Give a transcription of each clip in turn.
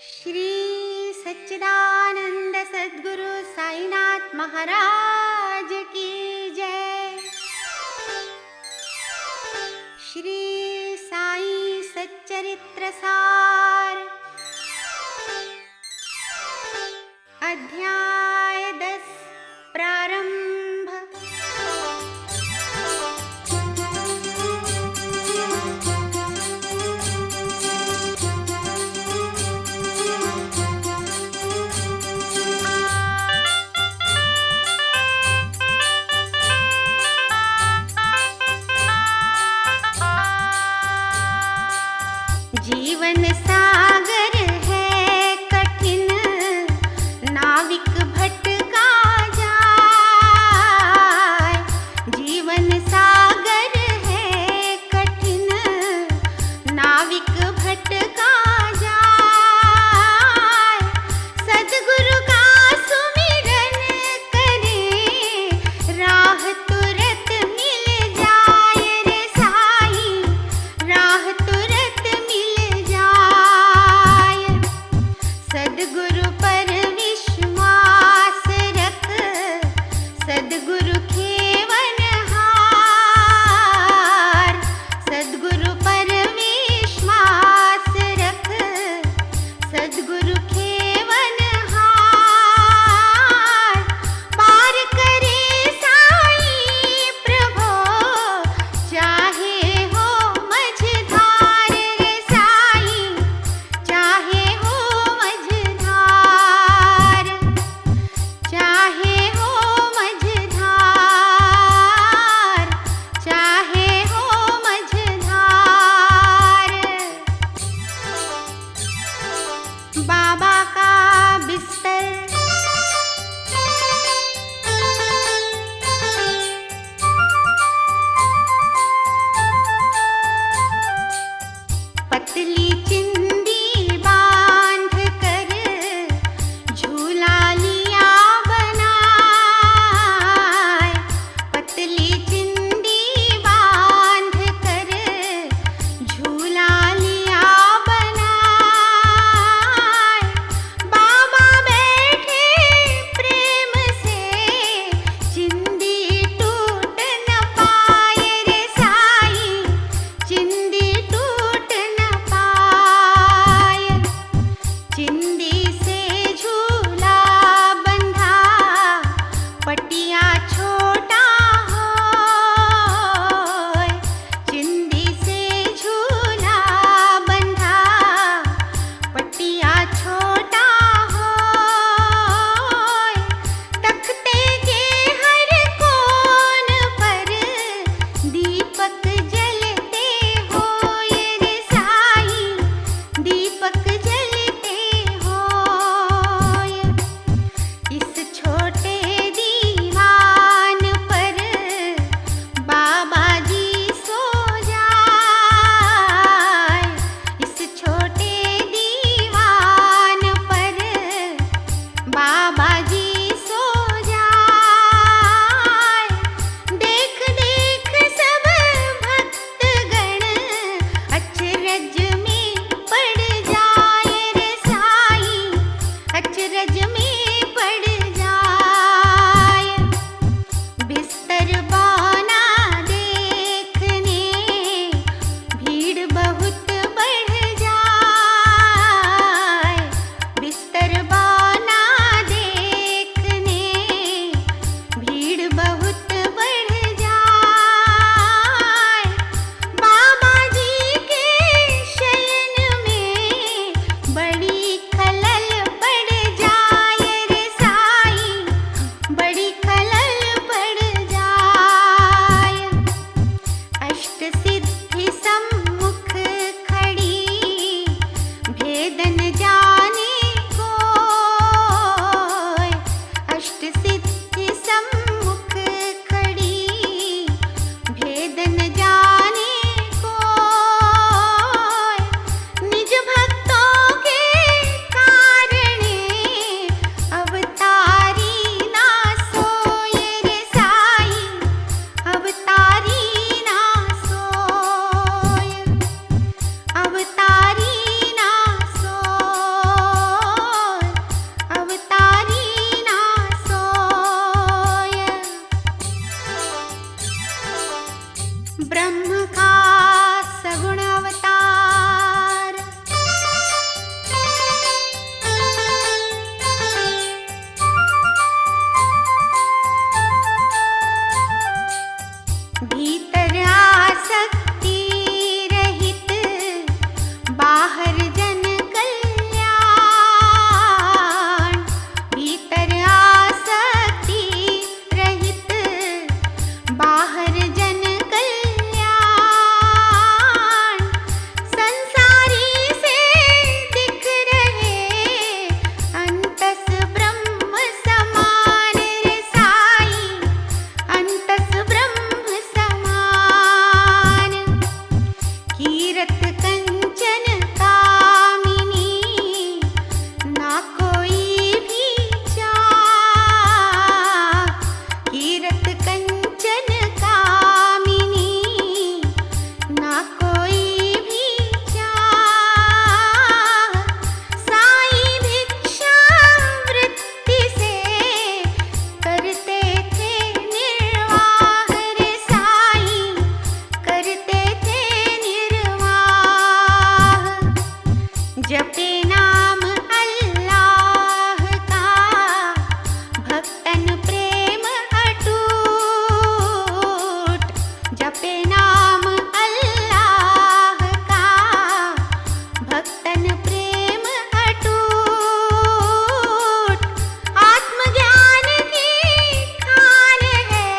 श्री सच्चिदानंद सद्गुरु साईनाथ महाराज की जय। श्री साई सच्चरित्र सार अध्याय 10 प्रारंभ। जीवन सागर है कठिन, नाविक भटका जाए। जीवन सागर है कठिन, नाविक भटका जाए। सद्गुरु का सुमिरन करे, राह तुरत मिल जाए रे साईं, राह तुरत मिल जाए। सद्गुरु पर विश्वास रख, सद्गुरु खेवन हार। सद्गुरु पर विश्वास रख, सद्गुरु खेवन हार। पार करे साईं प्रभो, चाहे हो मझधार रे साईं, चाहे हो मझधार, चाहे हो मझधार, चाहे हो मझधार। बाबा का बिस्तर पतली चिंदी बांध कर, झूला लिया बनाए। पतली चिंदी बांध कर, झूला लिया बनाए। बाबा बैठे प्रेम से, चिंदी टूट न पाए रे साईं, चिंदी टूट न पाए। जपे नाम अल्लाह का भक्तन प्रेम अटूट। जपे नाम अल्लाह का भक्तन प्रेम अटूट। आत्मज्ञान की खान है,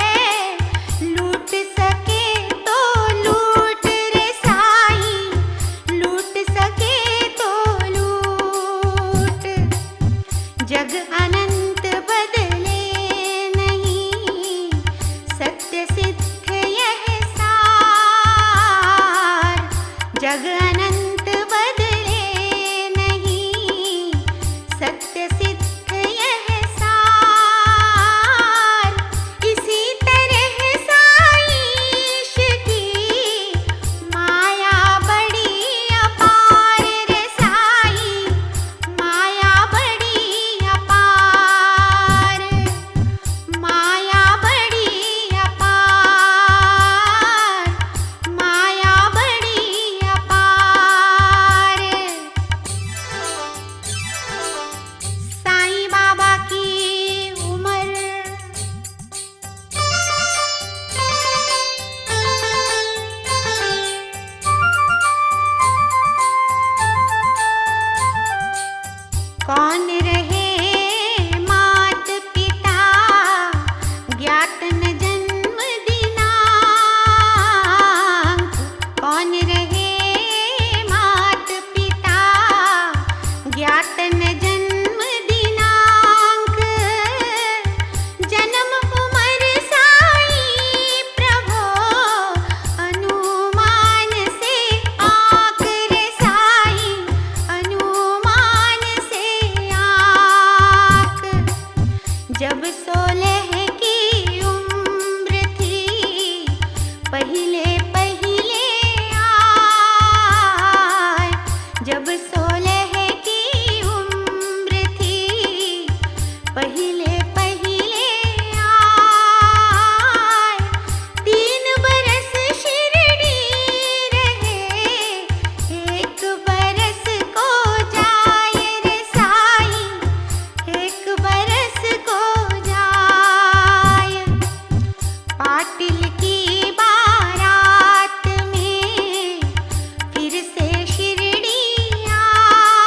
लूट सके तो लूट रे साईं, लूट सके तो लूट। जग अनंत बदले नहीं, सत्य सिद्ध यह सार। जग अनंत बदले नहीं, सत्य सिद्ध यह सार। इसी तरह साईश की माया बड़ी अपार रे साईं, माया बड़ी अपार, माया बड़ी अपार, माया बड़ी अपार। साईं बाबा की उम्र कौन रहे मात पिता, ज्ञात न जन्म दिनांक। कौन रहे मात पिता, ज्ञात न जन्म दिनांक। जन्म उमर साईं प्रभो, अनुमान से आंक रे साईं, अनुमान से आंक। जब 16 की उम्र थी, पहिले पहिले आए। जब 16 की उम्र थी, पहिले पहिले आए। 3 बरस शिरडी रहे, 1 बरस को जाए रे साईं, 1 बरस को जाए। पाटिल की बारात में फिर से शिरडी आए।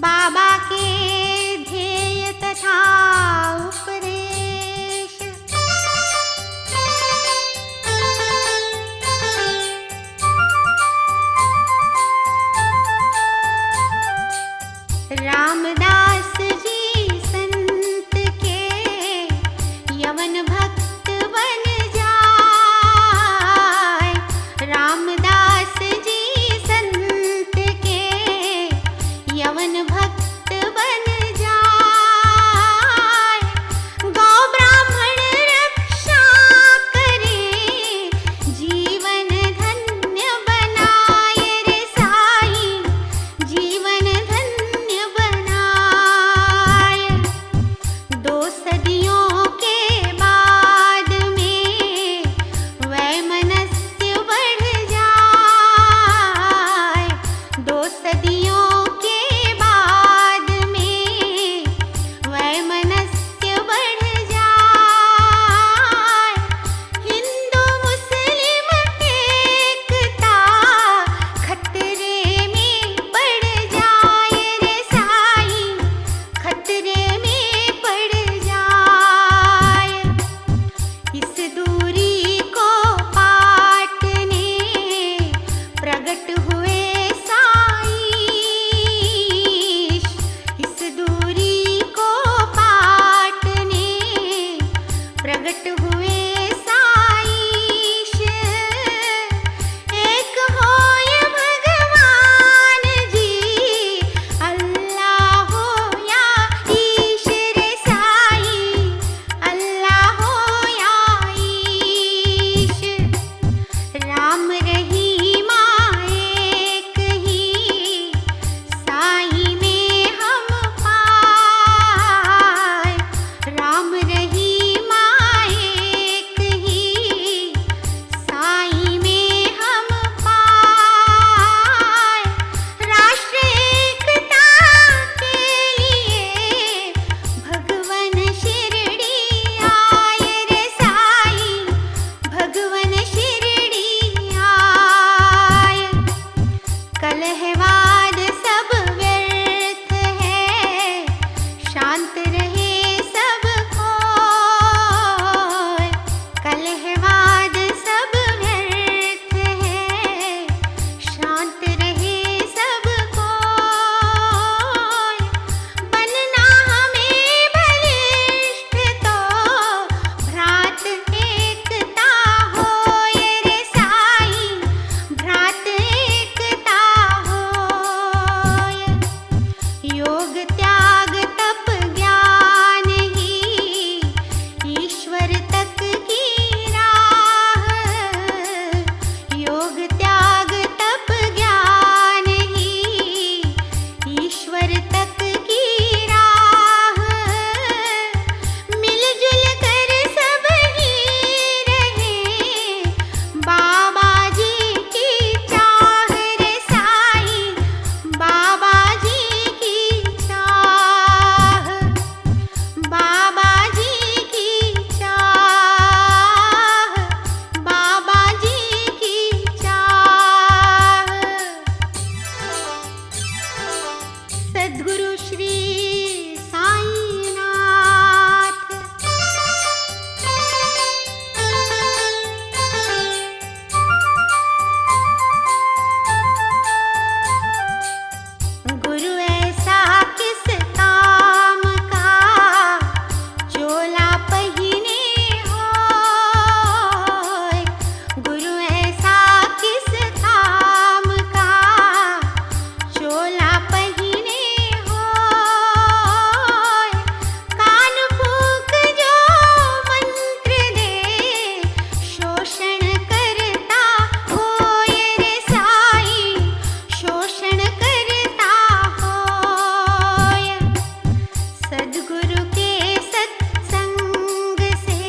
बाबा के ध्येय तथा उपदेश। रामदास जी संत के यवन भक्त बन जाए। रामदास जी संत के यवन भक्त बन जाए। गौ ब्राह्मण रक्षा करे, जीवन धन्य बनाए रे साईं, जीवन धन्य बनाए। 2 सदियों के बाद में वैमनस्य बढ़ जाए। 2 सदियों के बाद में वैमनस्य बढ़ जाए। हिंदू मुस्लिम एकता खतरे में पड़ जाए रे साईं, खतरे में पड़ जाए। इस दूरी को पाटने प्रगट हुए साईश। इस दूरी को पाटने प्रगट हुए साईश। एक होय भगवान जी, अल्लाह हो या ईश रे साईं, अल्लाह हो या ईश। राम रहीमा एक ही साईं में हम पाए। राम रहीमा एक ही साईं में हम पाए। राष्ट्र एकता के लिए भगवन शिरडी आए रे साईं, भगवन शिरडी आए। कलहवाद सब व्यर्थ है, शांत रहे सब कोय। कलहवाद सब व्यर्थ है, शांत रहे सब कोय। बनना हमें बलिष्ठ तो भ्रात एकता होय रे साईं, भ्रात एकता होय। योग त्याग तप ज्ञान ही ईश्वर तक की राह। योग त्याग तप ज्ञान ही ईश्वर तक की राह। मिलजुल कर सब ही रहे, बाबा जी की चाह रे साईं, बाबा जी की चाह, बाबा जी की चाह, बाबा जी की चाह। सद्गुरु श्री साईनाथ। गुरु ऐसा किस काम का चोला पहिने होय। गुरु ऐसा किस काम का चोला पहिने होय। कान फूक जो मंत्र दे, शोषण करता होय रे साईं, शोषण करता होय। सद्गुरु के सत्संग से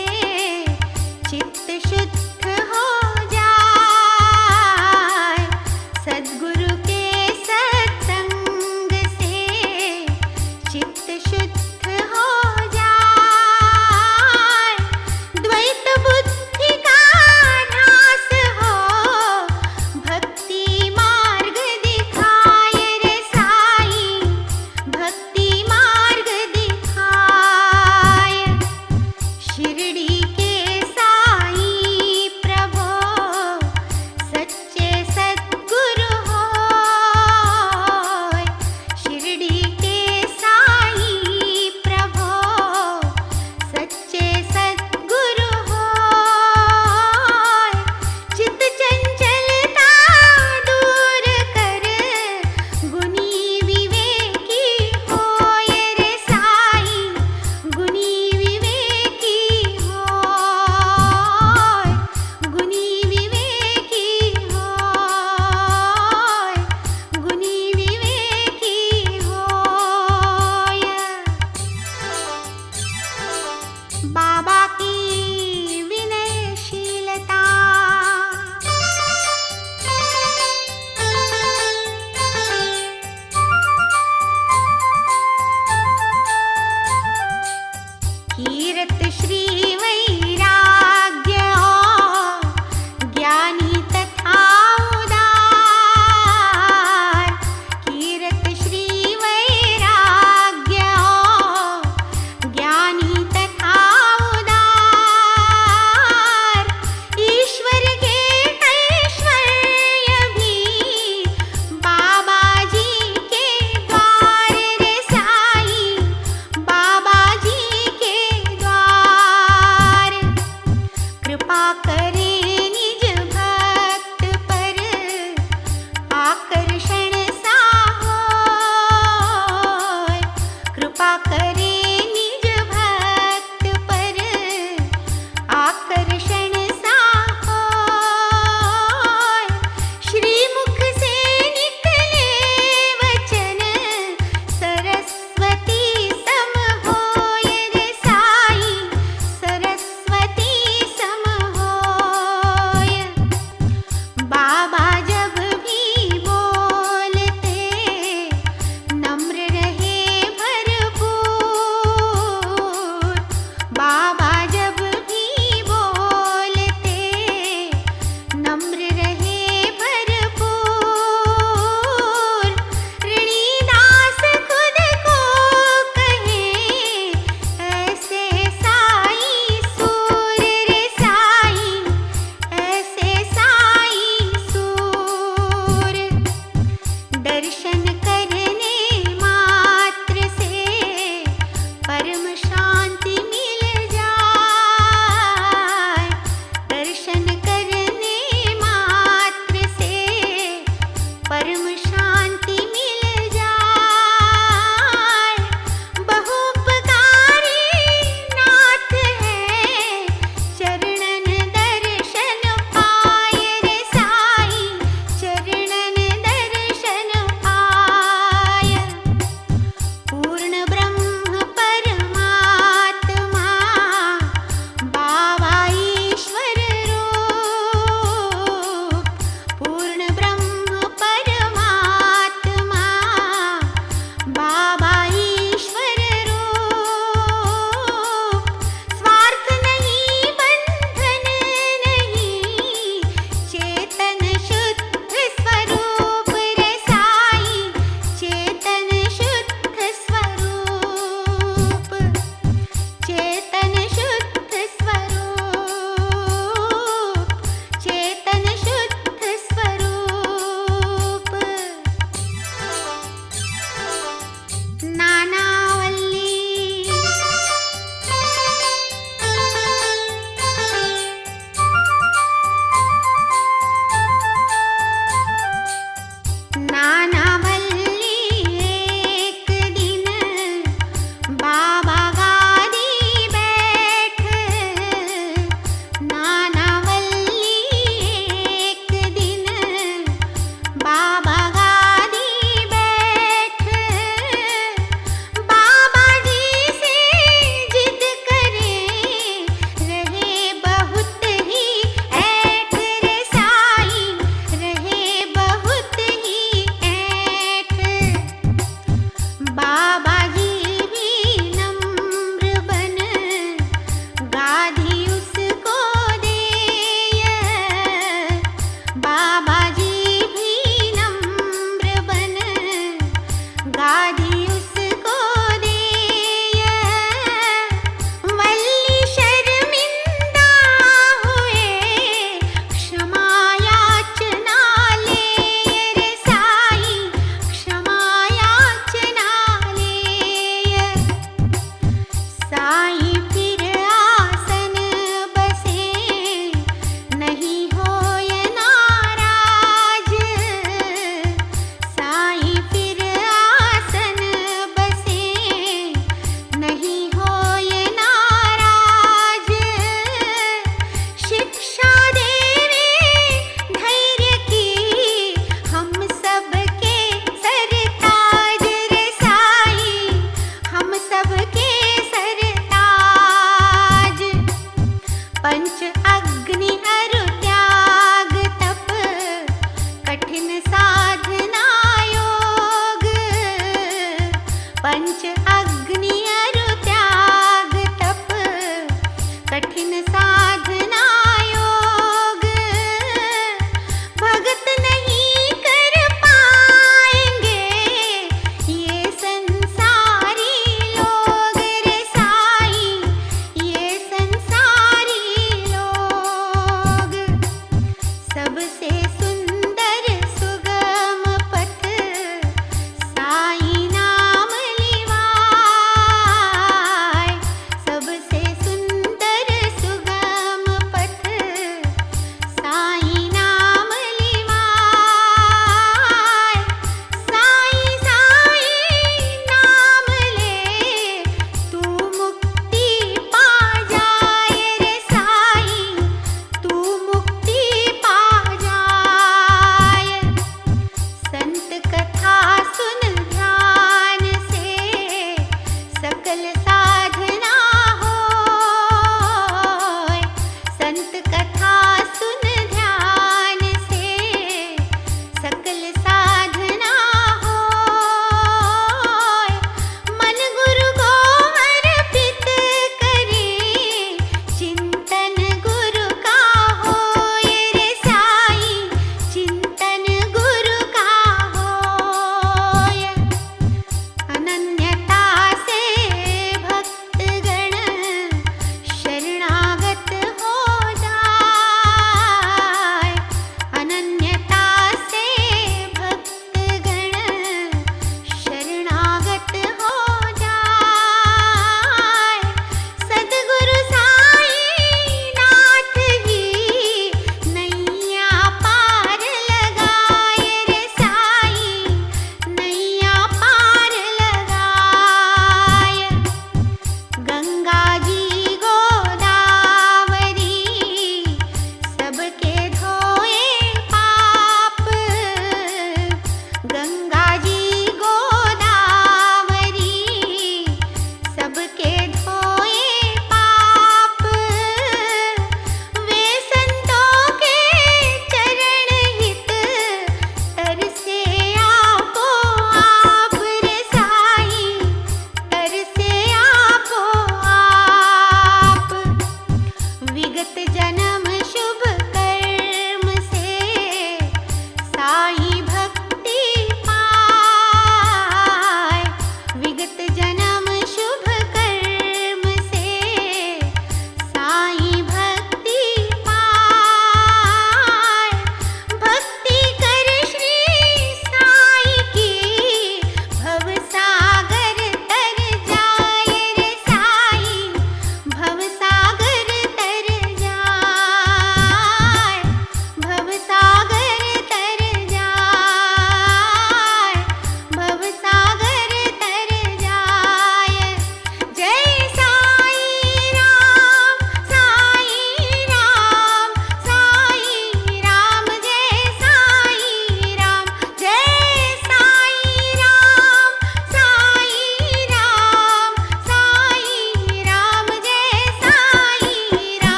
चित्त शुद्ध हो जाए। सद्गुरु के सत्संग से चित्त शुद्ध हो जाए। द्वैत बुद्धि का नाश हो, भक्ति मार्ग दिखाए रे साईं,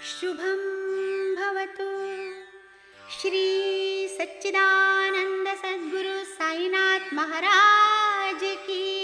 शुभं भवतु। श्री सच्चिदानंद सद्गुरु साईनाथ महाराज की